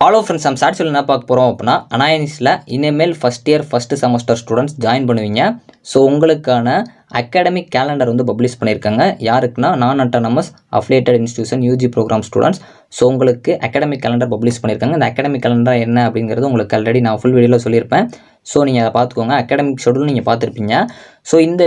Hello friends, நம்ம sir சொல்லி என்ன பார்க்க போகிறோம் அப்படின்னா, அனாயனிஸில் இனிமேல் first year first semester students join பண்ணுவீங்க. ஸோ உங்களுக்கான அகாடமிக் கேலண்டர் வந்து பப்ளிஷ் பண்ணியிருக்காங்க. யாருக்குன்னா நான் autonomous affiliated institution UG programme students. So உங்களுக்கு அகாடமிக் கேலண்டர் பப்ளிஷ் பண்ணியிருக்காங்க. இந்த அகாடமிக் கேலண்டர் என்ன அப்படிங்கிறது உங்களுக்கு ஆல்ரெடி நான் ஃபுல் வீடியோவில் சொல்லியிருப்பேன். ஸோ நீங்கள் அதை பார்த்துக்கோங்க. அகாடமிக் ஷெடியூல் நீங்கள் பார்த்துருப்பீங்க. ஸோ இந்த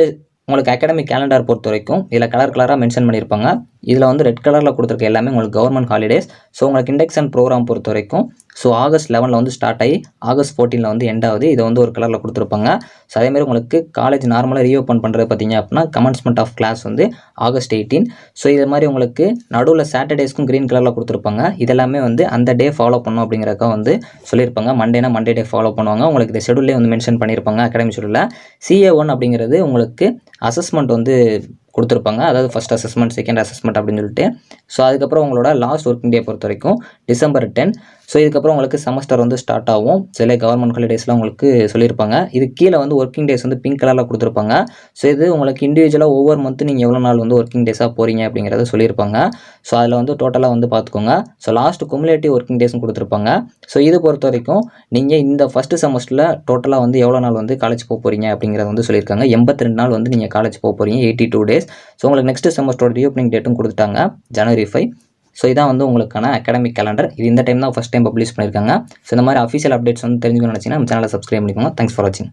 உங்களுக்கு அகாடமிக் கேலண்டர் பொறுத்த வரைக்கும் இதில் கலராக மென்ஷன் பண்ணியிருப்பாங்க. இதில் வந்து ரெட் கலரில் கொடுத்துருக்க எல்லாமே உங்களுக்கு கவர்மெண்ட் ஹாலிடேஸ். ஸோ உங்களுக்கு இண்டெக்ஷன் ப்ரோக்ராம் பொறுத்த வரைக்கும் ஸோ ஆகஸ்ட் 11 வந்து ஸ்டார்ட் ஆகி ஆகஸ்ட் 14 வந்து எண்ட் ஆகுது. இதை வந்து ஒரு கலரில் கொடுத்துருப்பாங்க. ஸோ அதேமாதிரி உங்களுக்கு காலேஜ் நார்மலாக ரீஓப்பன் பண்ணுறது பார்த்தீங்க அப்படின்னா கமென்ஸ்மெண்ட் ஆஃப் கிளாஸ் வந்து ஆகஸ்ட் 18. ஸோ இது மாதிரி உங்களுக்கு நடுவில் சாட்டர்டேஸ்க்கும் க்ரீன் கலரில் கொடுத்துருப்பாங்க. இதெல்லாமே வந்து அந்த டே ஃபாலோ பண்ணணும் அப்படிங்கிறக்க வந்து சொல்லியிருப்பாங்க. மண்டேனா மண்டே டே ஃபாலோ பண்ணுவாங்க. உங்களுக்கு இந்த ஷெடியூலே வந்து மென்ஷன் பண்ணியிருப்பாங்க அகாடமிக் ஷெடியூலில். CA1 அப்படிங்கிறது உங்களுக்கு அசஸ்மெண்ட் வந்து கொடுத்துருப்பாங்க. அதாவது ஃபஸ்ட் அசஸ்மெண்ட், செகண்ட் அசஸ்மெண்ட் அப்படின்னு சொல்லிட்டு. ஸோ அதுக்கப்புறம் உங்களோட லாஸ்ட் ஒர்க்கிங் டே பொறுத்த வரைக்கும் டிசம்பர் 10. ஸோ இதுக்கப்புறம் உங்களுக்கு செமஸ்டர் வந்து ஸ்டார்ட் ஆகும். சில கவர்மெண்ட் ஹாலிடேஸ்லாம் உங்களுக்கு சொல்லியிருப்பாங்க. இது கீழே வந்து ஒர்க்கிங் டேஸ் வந்து பிங்க் கலரில் கொடுத்துருப்பாங்க. ஸோ இது உங்களுக்கு இண்டிவிஜுவலாக ஒவ்வொரு மந்த்து நீங்கள் எவ்வளோ நாள் வந்து ஒர்க்கிங் டேஸாக போகிறீங்க அப்படிங்கிறத சொல்லியிருப்பாங்க. ஸோ அதில் வந்து டோட்டலாக வந்து பார்த்துக்கோங்க. ஸோ லாஸ்ட் குமுலேட்டிவ் ஒர்க்கிங் டேஸும் கொடுத்துருப்பாங்க. ஸோ இது பொறுத்த வரைக்கும் நீங்கள் இந்த ஃபஸ்ட்டு செமஸ்டரில் டோட்டலாக வந்து எவ்வளோ நாள் வந்து காலேஜ் போக போகிறீங்க அப்படிங்கிறத வந்து சொல்லியிருக்காங்க. 82 நாள் வந்து நீங்கள் காலேஜ் போக போகிறீங்க, 82 டேஸ். ஸோ உங்களுக்கு நெக்ஸ்ட் செமஸ்டரோட ரீஓப்பனிங் டேட்டும் கொடுத்துட்டாங்க, January 5. ஸோ இதான் வந்து உங்களுக்கான அகாடமிக் கேலண்டர். இது இந்த டைம் தான் ஃபஸ்ட் டைம் பப்ளிஷ் பண்ணியிருக்காங்க. ஸோ இந்த மாதிரி அஃபிஷியல் அப்டேட்ஸ் வந்து தெரிஞ்சுக்கணும்னு நினச்சிங்கன்னா நம்ம சேனலை சப்ஸ்கிரைப் பண்ணிக்கோங்க. தேங்க்ஸ் ஃபார் வாட்சிங்.